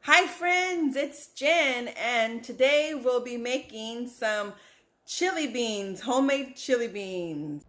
Hi friends, it's Jen, and today we'll be making some chili beans, homemade chili beans.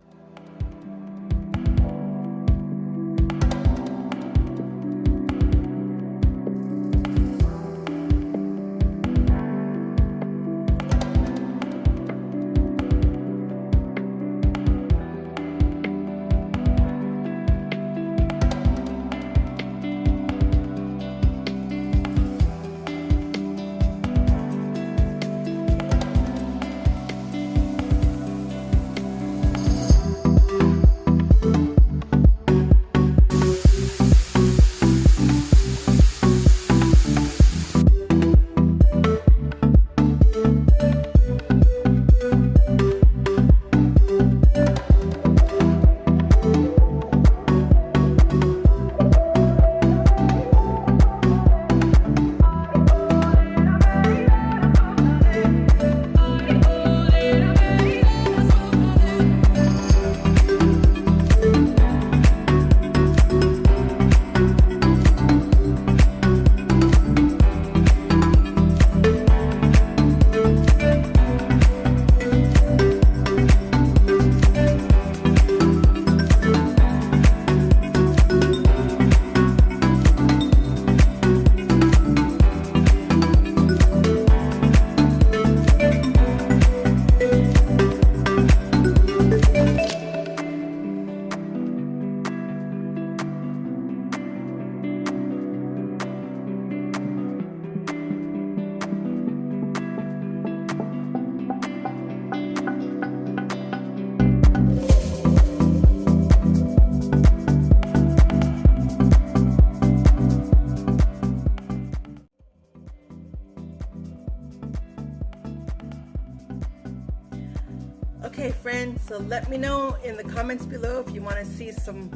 Okay friends, so let me know in the comments below if you want to see some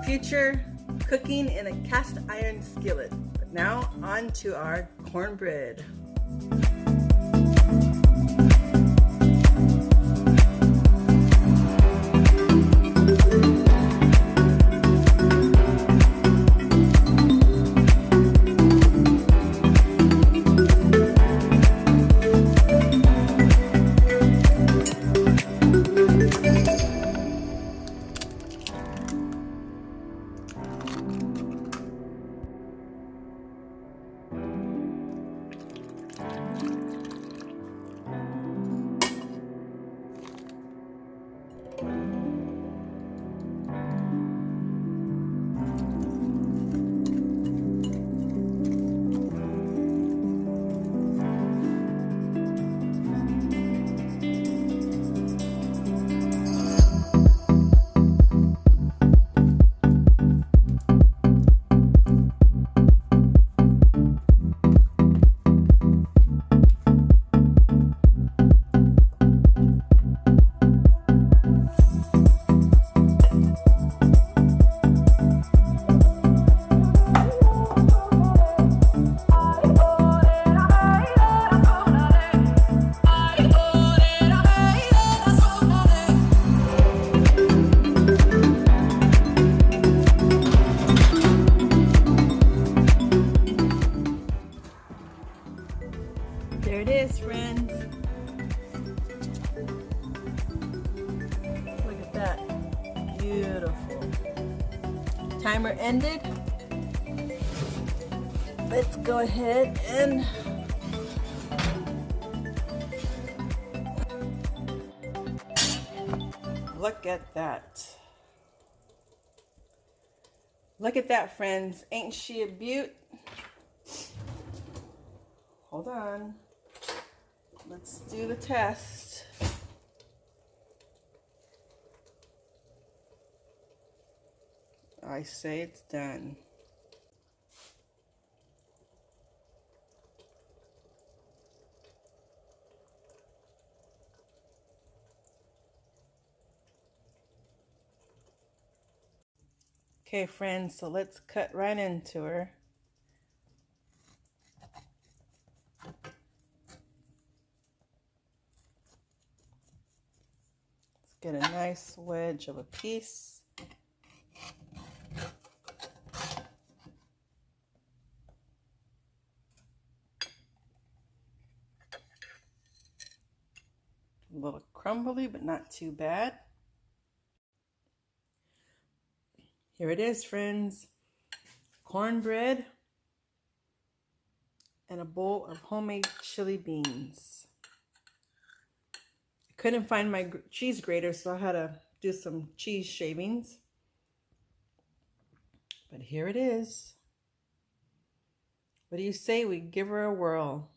future cooking in a cast iron skillet. But now on to our cornbread. There it is, friends. Look at that. Beautiful. Timer ended. Let's go ahead and look at that. Look at that, friends. Ain't she a beaut? Hold on. Let's do the test. I say it's done. Okay, friends, so let's cut right into her. Get a nice wedge of a piece. A little crumbly, but not too bad. Here it is, friends. Cornbread and a bowl of homemade chili beans. I couldn't find my cheese grater, so I had to do some cheese shavings. But here it is. What do you say we give her a whirl?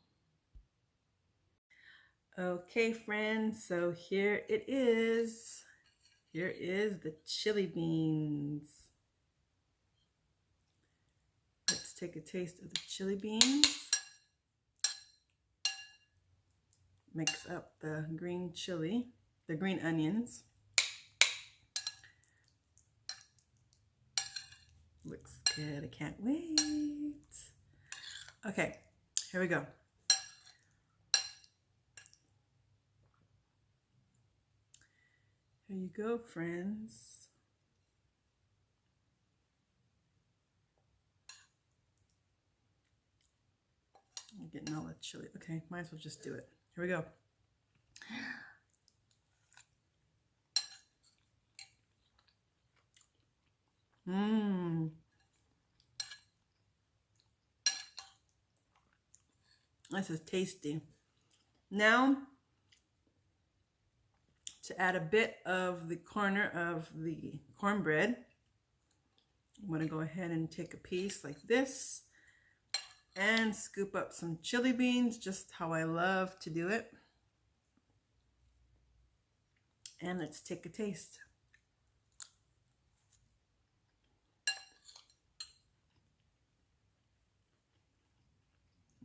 Okay, friends, so here it is. Here is the chili beans. Let's take a taste of the chili beans. Mix up the green chili, the green onions. Looks good, I can't wait. Okay, here we go. Here you go, friends. I'm getting all the chili. Okay, might as well just do it. Here we go. Mmm. This is tasty. Now, to add a bit of the corner of the cornbread, I'm going to go ahead and take a piece like this and scoop up some chili beans, just how I love to do it. And let's take a taste.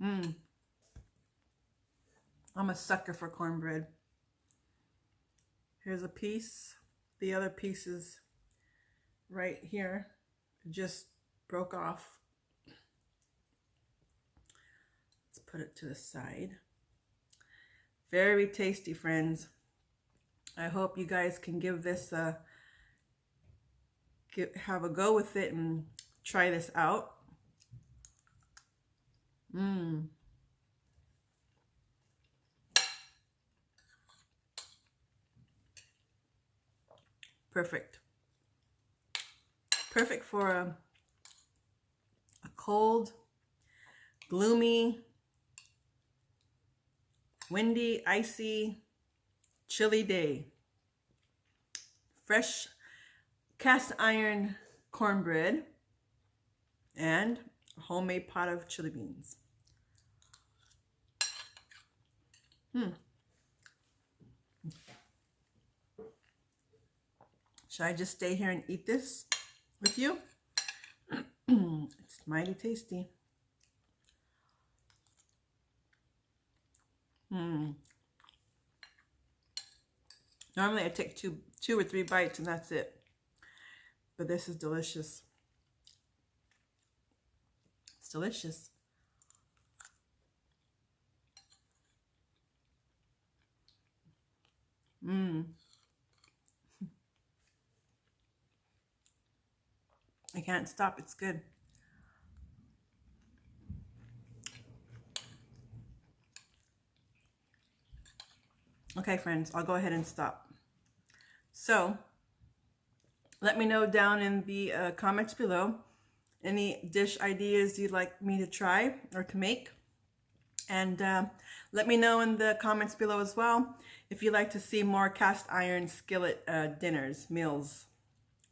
Mmm. I'm a sucker for cornbread. Here's a piece. The other piece is right here. It just broke off. Let's put it to the side. Very tasty, friends. I hope you guys can give this have a go with it and try this out. Mmm. Perfect. Perfect for a cold, gloomy, windy, icy, chilly day. Fresh cast iron cornbread and a homemade pot of chili beans. Should I just stay here and eat this with you? It's mighty tasty. Normally I take two or three bites and that's it. But this is delicious. It's delicious. I can't stop, it's good. Okay, friends, I'll go ahead and stop. So, let me know down in the comments below any dish ideas you'd like me to try or to make. And let me know in the comments below as well if you'd like to see more cast iron skillet dinners, meals.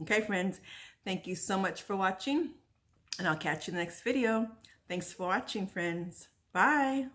Okay, friends, thank you so much for watching, and I'll catch you in the next video. Thanks for watching, friends. Bye.